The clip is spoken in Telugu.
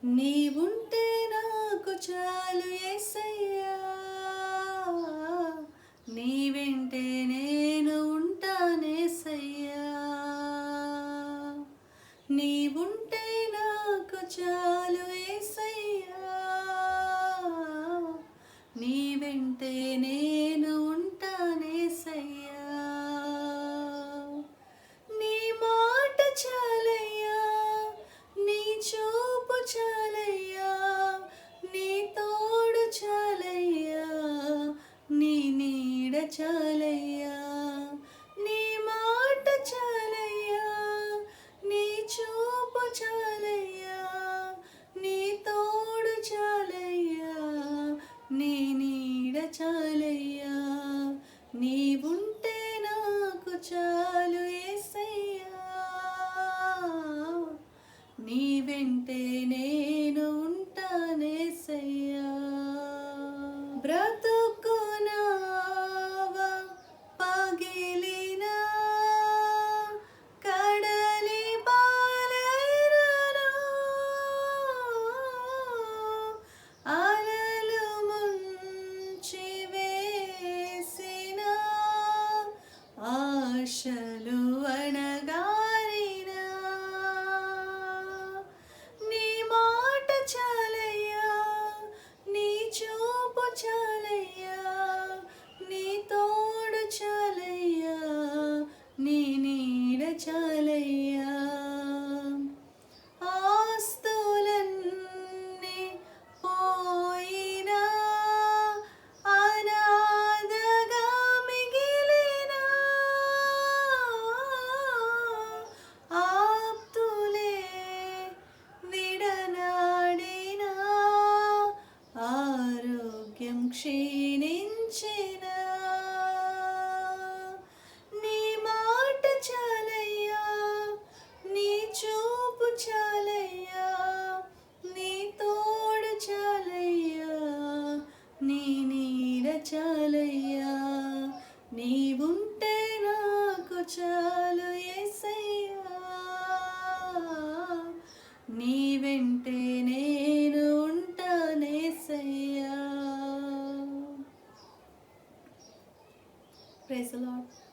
నీవుంటే నాకు చాలు యేసయ్యా, నీ వెంటే నేను ఉంటానేసయ్యా. నీవుంటే నాకు చాలు యేసయ్యా, నీ వెంటే నేను ఉంటానేసయ్యా. నీ మాట చాలయ్యా, నీ చూపు చాలయ్యా, నీ తోడు చాలయ్యా, నీ నీడ చాలయ్యా. నీ మాట చాలయ్యా, నీ చూపు చాలయ్యా, నీ తోడు చాలయ్యా, నీ నీడ చాలయ్యా. నీవుంటే నాకు చాలు యేసయ్యా, నీ వెంటే నేను ఉంటానేసయ్యా. బ్రతుకు నావ పగిలినా, కడలి పాలైనను, అలలు ముంచి వేసినా, ఆశలు అణగారినా, నీ మాట చాలయ్యా, నీ చూపు చాలయ్యా, నీ తోడు చాలయ్యా, నీ నీడ చాలయ్యా. ఆస్తులన్నీ పోయినా, అనాథగా మిగిలినా, ఆప్తులే విడనాడినా, ఆరోగ్యం క్షీణించినా,